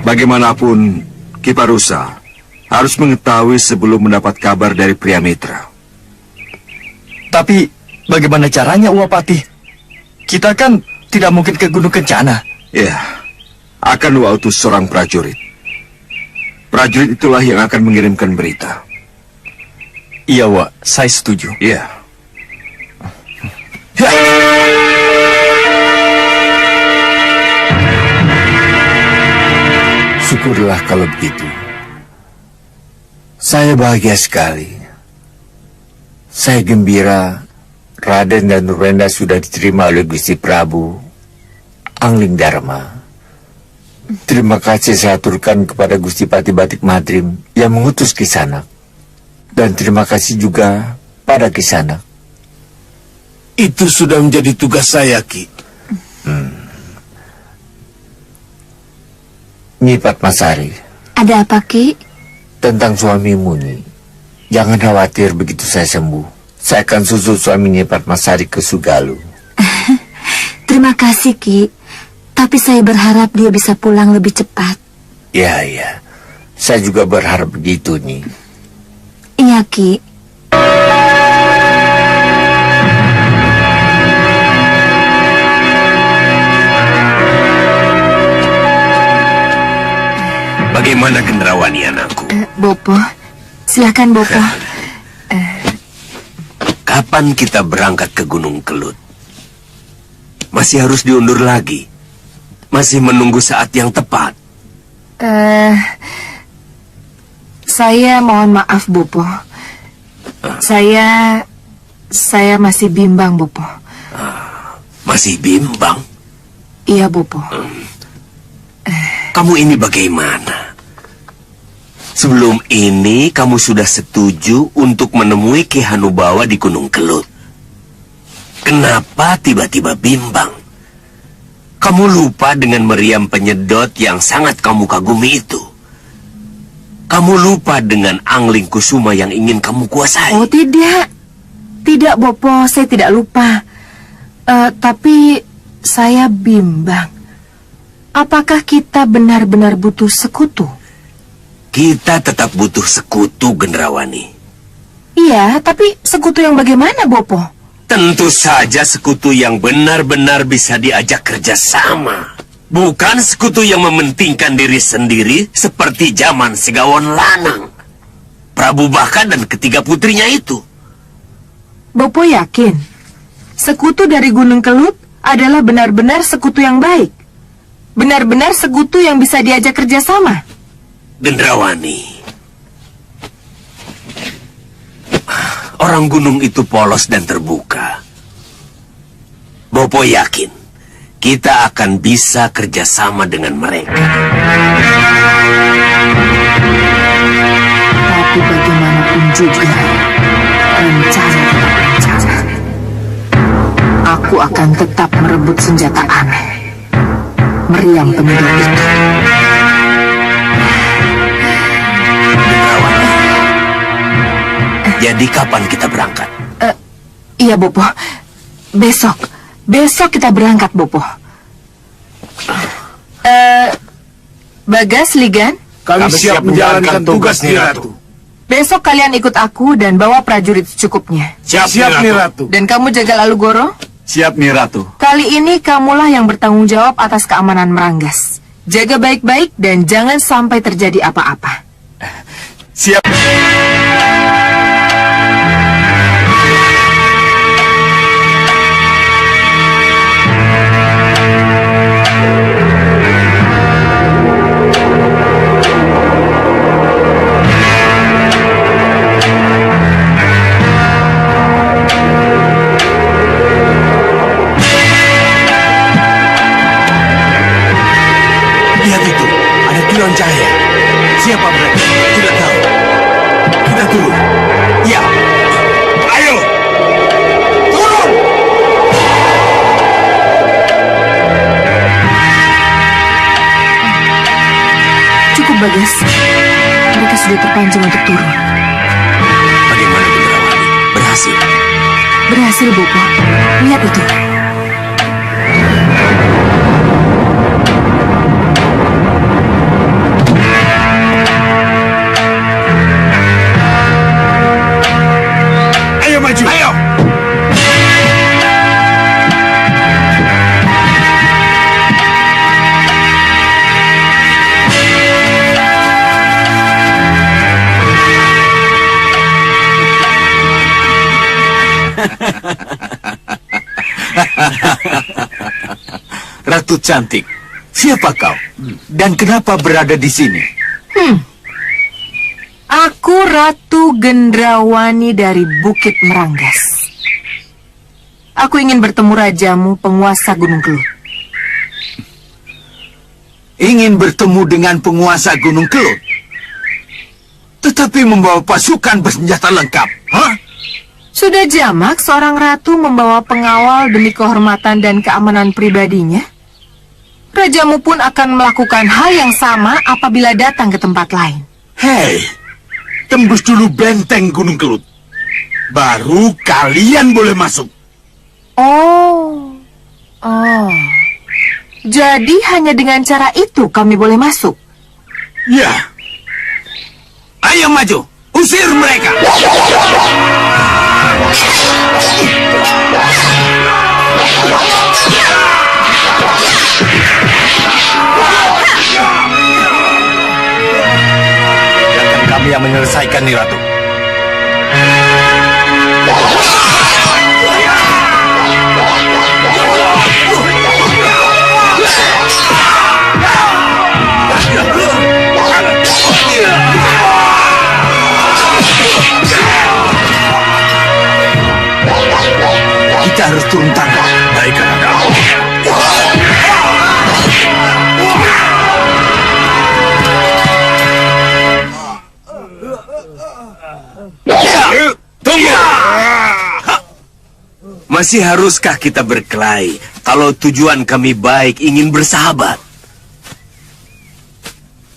Bagaimanapun, Kiparusa harus mengetahui sebelum mendapat kabar dari pria mitra. Tapi bagaimana caranya, Uwapati? Kita kan tidak mungkin ke Gunung Kencana. Ya, akan utus seorang prajurit. Prajurit itulah yang akan mengirimkan berita. Iya, Wak. Saya setuju. Iya. Syukurlah kalau begitu. Saya bahagia sekali. Saya gembira Raden dan Nurwenda sudah diterima oleh Gusti Prabu Angling Dharma. Terima kasih saya aturkan kepada Gusti Pati Batik Madrim yang mengutus Kisanak. Dan terima kasih juga pada Kisanak. Itu sudah menjadi tugas saya, Ki. Nyi Padmasari. Ada apa, Ki? Tentang suamimu, Nyi. Jangan khawatir begitu saya sembuh. Saya akan susul suami Nyi Padmasari ke Sugalu. Terima kasih, Ki. Tapi saya berharap dia bisa pulang lebih cepat. Ya. Saya juga berharap begitu, Nyi. Iya, Ki. Bagaimana Gendrawani anakku? Bopo, silakan Bopo. Kapan kita berangkat ke Gunung Kelut? Masih harus diundur lagi. Masih menunggu saat yang tepat. Saya mohon maaf, Bopo. Saya masih bimbang, Bopo. Masih bimbang? Iya, Bopo. Kamu ini bagaimana? Sebelum ini kamu sudah setuju untuk menemui Ki Hanubawa di Gunung Kelut. Kenapa tiba-tiba bimbang? Kamu lupa dengan meriam penyedot yang sangat kamu kagumi itu. Kamu lupa dengan Angling Kusuma yang ingin kamu kuasai. Oh, tidak. Tidak, Bopo, saya tidak lupa. Tapi saya bimbang. Apakah kita benar-benar butuh sekutu? Kita tetap butuh sekutu, Gendrawani. Iya, tapi sekutu yang bagaimana, Bopo? Tentu saja sekutu yang benar-benar bisa diajak kerjasama. Bukan sekutu yang mementingkan diri sendiri seperti zaman Segawon Lanang. Prabu Baka dan ketiga putrinya itu. Bopo yakin sekutu dari Gunung Kelut adalah benar-benar sekutu yang baik? Benar-benar sekutu yang bisa diajak kerjasama? Gendrawani, orang gunung itu polos dan terbuka. Bopo yakin kita akan bisa kerjasama dengan mereka. Tapi bagaimanapun juga, rencana tetap rencana. Aku akan tetap merebut senjata aneh, meriam penyedot itu. Gendrawani, jadi kapan kita berangkat? Iya, Bopo. Besok kita berangkat, Bopo. Bagas, Ligan, Kami siap menjalankan tugas, Nyi Ratu. besok kalian ikut aku dan bawa prajurit secukupnya. Siap, Nyi Ratu. Dan kamu jaga Lalu Goro. Siap, Nyi Ratu. Kali ini kamulah yang bertanggung jawab atas keamanan Meranggas. Jaga baik-baik dan jangan sampai terjadi apa-apa. Siap. Lihat itu, ada kilau cahaya. Siapa mereka? Tidak tahu. Kita turun. Ya. Ayo. Turun. Cukup, Bagas. Mereka sudah terpancing untuk turun. Bagaimana Gendrawani? Berhasil? Berhasil, Bopo. Lihat itu. Ayo maju. Ayo. Ratu cantik, siapa kau? Dan kenapa berada di sini? Aku Ratu Gendrawani dari Bukit Meranggas. Aku ingin bertemu rajamu, penguasa Gunung Kelut. Ingin bertemu dengan penguasa Gunung Kelut, tetapi membawa pasukan bersenjata lengkap. Hah? Sudah jamak seorang ratu membawa pengawal demi kehormatan dan keamanan pribadinya? Rajamu pun akan melakukan hal yang sama apabila datang ke tempat lain. Hei, tembus dulu benteng Gunung Kelut. Baru kalian boleh masuk. Oh. Jadi hanya dengan cara itu kami boleh masuk? Ya. Ayo maju, usir mereka. Biarkan kami yang menyelesaikan, Nyi Ratu. Kita harus turun tangan. Baik, Kakak. Tunggu! Masih haruskah kita berkelahi kalau tujuan kami baik ingin bersahabat?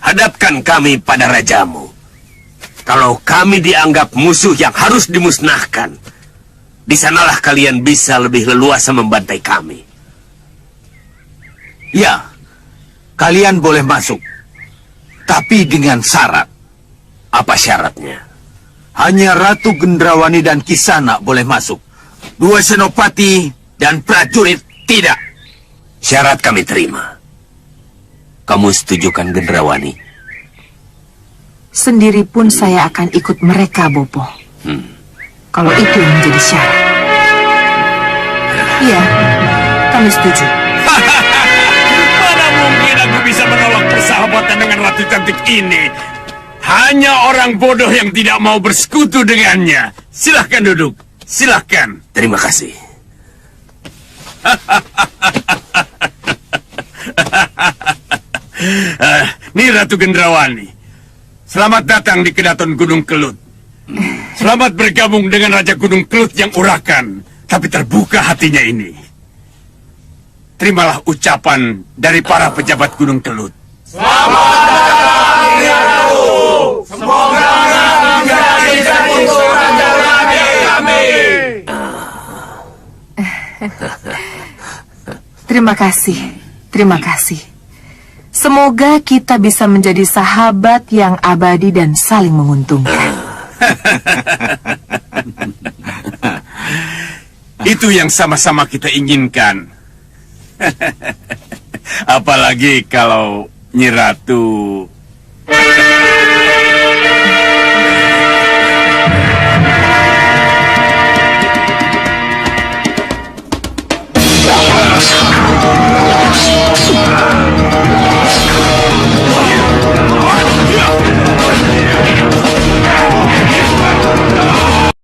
Hadapkan kami pada rajamu. Kalau kami dianggap musuh yang harus dimusnahkan, di sanalah kalian bisa lebih leluasa membantai kami. Ya, kalian boleh masuk. Tapi dengan syarat. Apa syaratnya? Hanya Ratu Gendrawani dan Kisana boleh masuk. Dua senopati dan prajurit tidak. Syarat kami terima. Kamu setujukan Gendrawani? Sendiri pun saya akan ikut mereka, Bopo. Kalau itu yang menjadi syarat. Iya, kami setuju. Mana mungkin aku bisa menolak persahabatan dengan ratu cantik ini? Hanya orang bodoh yang tidak mau bersekutu dengannya. Silahkan duduk. Silahkan. Terima kasih. Nih Ratu Gendrawani. Selamat datang di Kedaton Gunung Kelut. Selamat bergabung dengan Raja Gunung Kelut yang urakan, tapi terbuka hatinya ini. Terimalah ucapan dari para pejabat Gunung Kelut. Terima kasih, terima kasih. Semoga kita bisa menjadi sahabat yang abadi dan saling menguntungkan. Itu yang sama-sama kita inginkan. Apalagi kalau Nyi Ratu